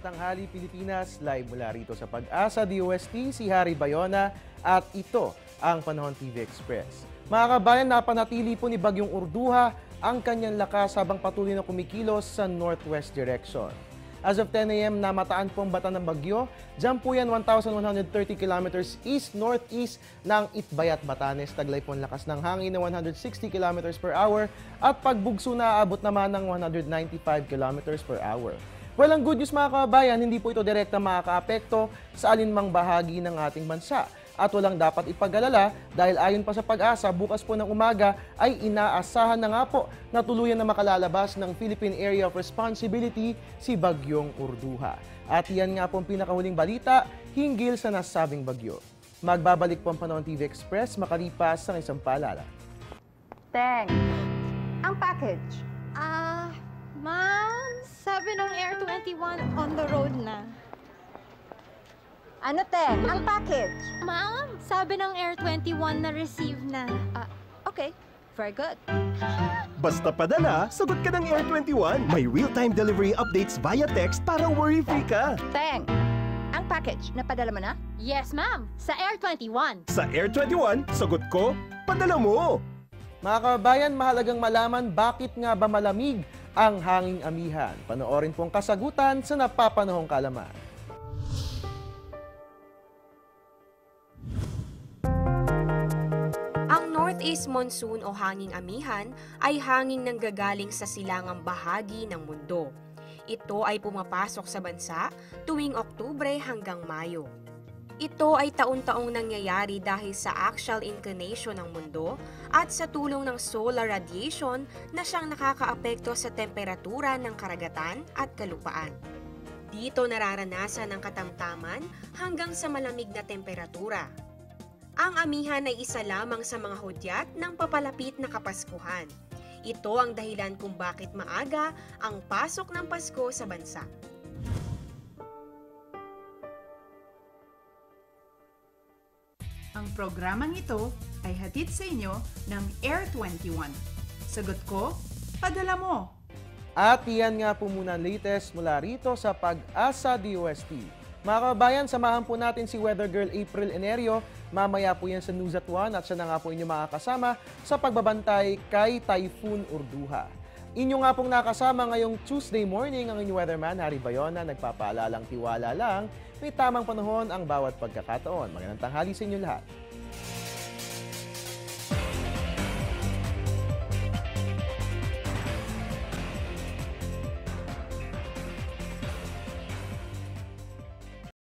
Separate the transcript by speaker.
Speaker 1: tanghali Pilipinas, live mula rito sa Pag-asa DOST, si Harry Bayona at ito ang Panahon TV Express. Mga kabayan, napanatili po ni Bagyong Urduha ang kanyang lakas habang patuloy na kumikilos sa northwest direction. As of 10 a.m. namataan po ang bata ng bagyo. Diyan po yan 1,130 kilometers east-northeast ng Itbayat, Batanes. Taglay po ang lakas ng hangin na 160 kilometers per hour at pagbugso na aabot naman ng 195 kilometers per hour. Well, ang good news mga kabayan, hindi po ito direkta makakaapekto sa alinmang bahagi ng ating bansa. At walang dapat ipag-alala dahil ayon pa sa Pag-asa, bukas po ng umaga ay inaasahan na nga po na tuluyan na makalalabas ng Philippine Area of Responsibility si Bagyong Urduha. At yan nga po ang pinakahuling balita hinggil sa nasabing bagyo. Magbabalik po ang Panahon TV Express makalipas ng isang paalala.
Speaker 2: Teng, ang package.
Speaker 3: Ma'am, sabi ng Air 21 on the road na.
Speaker 2: Ano, Teng? Ang package.
Speaker 3: Ma'am, sabi ng Air 21 na receive na.
Speaker 2: Okay, very good.
Speaker 4: Basta padala, sagot ka ng Air 21. May real-time delivery updates via text para worry-free ka.
Speaker 2: Teng, ang package, napadala mo na?
Speaker 3: Yes, ma'am, sa Air 21.
Speaker 4: Sa Air 21, sagot ko, padala mo.
Speaker 1: Mga kabayan, mahalagang malaman bakit nga ba malamig ang hanging amihan. Panoorin po ang kasagutan sa napapanahong kalaman.
Speaker 5: Northeast monsoon o hanging amihan ay hanging nanggagaling sa silangang bahagi ng mundo. Ito ay pumapasok sa bansa tuwing Oktubre hanggang Mayo. Ito ay taon-taong nangyayari dahil sa axial inclination ng mundo at sa tulong ng solar radiation na siyang nakakaapekto sa temperatura ng karagatan at kalupaan. Dito nararanasan ang katamtaman hanggang sa malamig na temperatura. Ang amihan ay isa lamang sa mga hudyat ng papalapit na Kapaskuhan. Ito ang dahilan kung bakit maaga ang pasok ng Pasko sa bansa.
Speaker 6: Ang programang ito ay hatid sa inyo ng Air 21. Sagot ko, padala mo!
Speaker 1: At iyan nga po muna ang latest mula rito sa Pag-asa DOST. Mga kabayan, samahan po natin si Weather Girl April Enerio. Mamaya po yan sa News at 1 at siya na nga po inyo makakasama sa pagbabantay kay Typhoon Urduha. Inyo nga pong nakasama ngayong Tuesday morning ang inyong weatherman, Harry Bayona, nagpapaalalang tiwala lang, may tamang panahon ang bawat pagkakataon. Magandang tanghali sa inyo lahat.